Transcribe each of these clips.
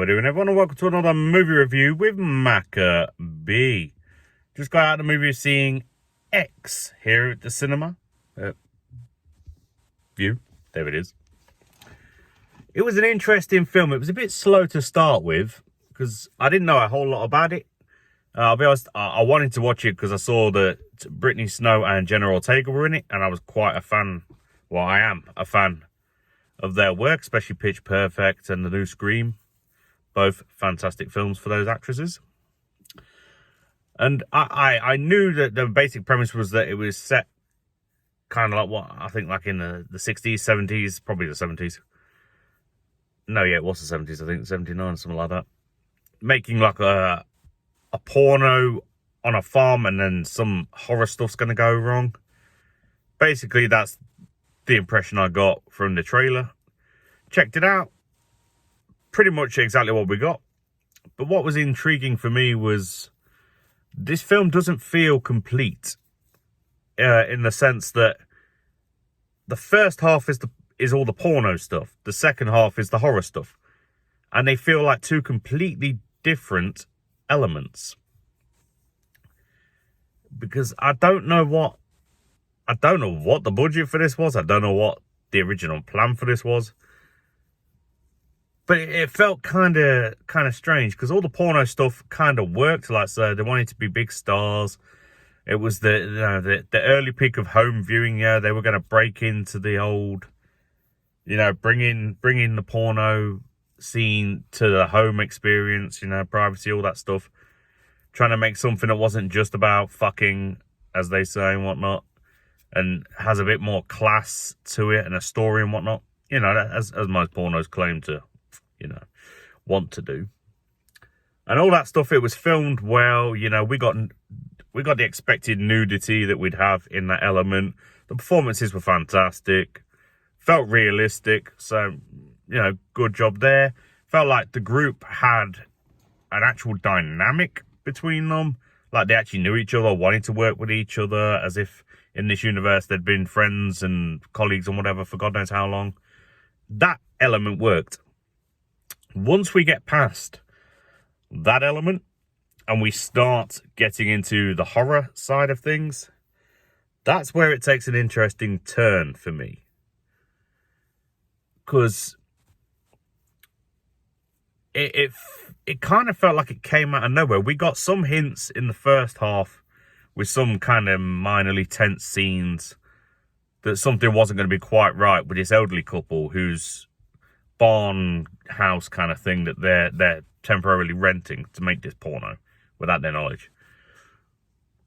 we're doing, everyone, and welcome to another movie review with Maka B. Just got out of the movie of seeing X here at the cinema. View, there it is. It was an interesting film. It was a bit slow to start with because I didn't know a whole lot about it. I'll be honest, I wanted to watch it because I saw that Brittany Snow and Jenna Ortega were in it, and I was quite a fan. Well, I am a fan of their work, especially Pitch Perfect and the new Scream. Both fantastic films for those actresses. And I knew that the basic premise was that it was set kind of like what I think like in the 60s, 70s, probably the 70s. No, yeah, it was the 70s, I think, 79, something like that. Making like a porno on a farm, and then some horror stuff's going to go wrong. Basically, that's the impression I got from the trailer. Checked it out. Pretty much exactly what we got. But what was intriguing for me was this film doesn't feel complete in the sense that the first half is all the porno stuff. The second half is the horror stuff. And they feel like two completely different elements. Because I don't know what the budget for this was. I don't know what the original plan for this was. But it felt kind of strange because all the porno stuff kind of worked. Like, so they wanted to be big stars. It was the early peak of home viewing. Yeah, they were going to break into the old, bring in the porno scene to the home experience. Privacy, all that stuff. Trying to make something that wasn't just about fucking, as they say, and whatnot, and has a bit more class to it and a story and whatnot. As most pornos claim to, want to do. And all that stuff, it was filmed well. We got the expected nudity that we'd have in that element. The performances were fantastic. Felt realistic. So, good job there. Felt like the group had an actual dynamic between them. Like they actually knew each other, wanted to work with each other, as if in this universe they'd been friends and colleagues and whatever for God knows how long. That element worked. Once we get past that element and we start getting into the horror side of things, that's where it takes an interesting turn for me. Because it kind of felt like it came out of nowhere. We got some hints in the first half with some kind of minorly tense scenes that something wasn't going to be quite right with this elderly couple whose barn house kind of thing that they're temporarily renting to make this porno without their knowledge.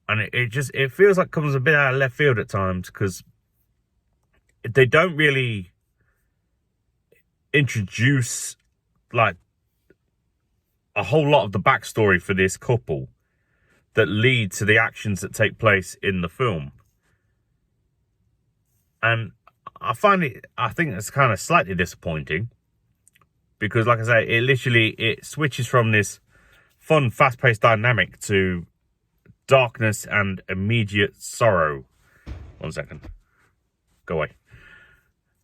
And it feels like it comes a bit out of left field at times because they don't really introduce like a whole lot of the backstory for this couple that lead to the actions that take place in the film. And I think it's kind of slightly disappointing because, like I say, it switches from this fun, fast-paced dynamic to darkness and immediate sorrow. 1 second. Go away.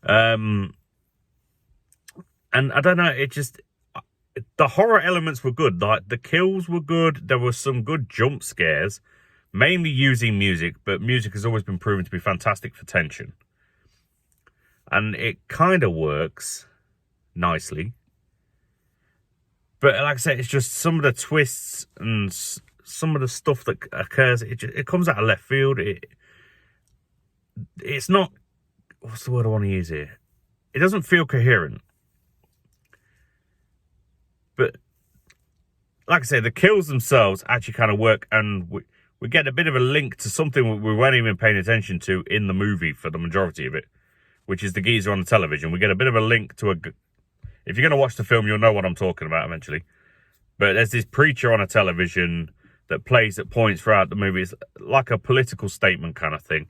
And I don't know, the horror elements were good. Like, the kills were good. There were some good jump scares, mainly using music, but music has always been proven to be fantastic for tension. And it kind of works nicely. But like I said, it's just some of the twists and some of the stuff that occurs, it comes out of left field. It's not, what's the word I want to use here? It doesn't feel coherent. But like I say, the kills themselves actually kind of work, and we get a bit of a link to something we weren't even paying attention to in the movie for the majority of it, which is the geezer on the television. We get a bit of a link to if you're going to watch the film, you'll know what I'm talking about eventually. But there's this preacher on a television that plays at points throughout the movie. It's like a political statement kind of thing.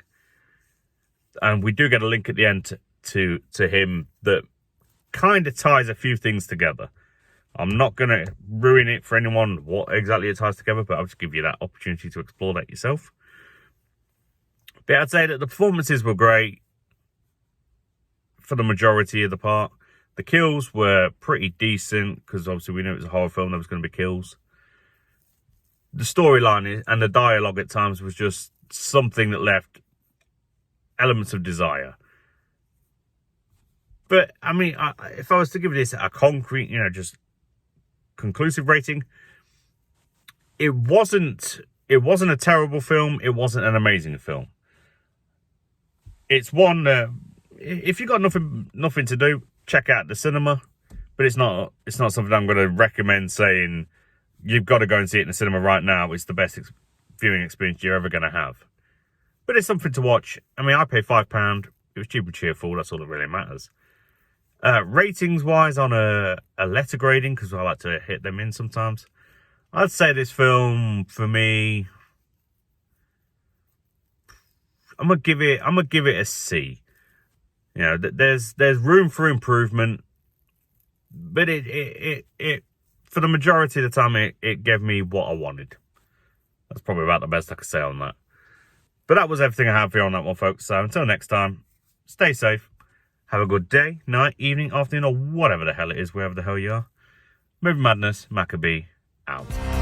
And we do get a link at the end to him that kind of ties a few things together. I'm not going to ruin it for anyone what exactly it ties together, but I'll just give you that opportunity to explore that yourself. But I'd say that the performances were great for the majority of the part. The kills were pretty decent, because obviously we knew it was a horror film, there was going to be kills. The storyline and the dialogue at times was just something that left elements of desire. But, I mean, if I was to give this a concrete, just conclusive rating, it wasn't a terrible film. It wasn't an amazing film. It's one that, if you've got nothing to do, check out the cinema. But it's not something I'm going to recommend saying, you've got to go and see it in the cinema right now. It's the best viewing experience you're ever going to have. But it's something to watch. I mean, I paid £5. It was cheap and cheerful. That's all that really matters. Ratings-wise, on a letter grading, because I like to hit them in sometimes, I'd say this film, for me, I'm gonna give it a C. There's room for improvement, but it for the majority of the time it gave me what I wanted. That's probably about the best I could say on that. But that was everything I have for you on that one, folks. So until next time, stay safe. Have a good day, night, evening, afternoon, or whatever the hell it is, wherever the hell you are. Movie Madness, Maka out.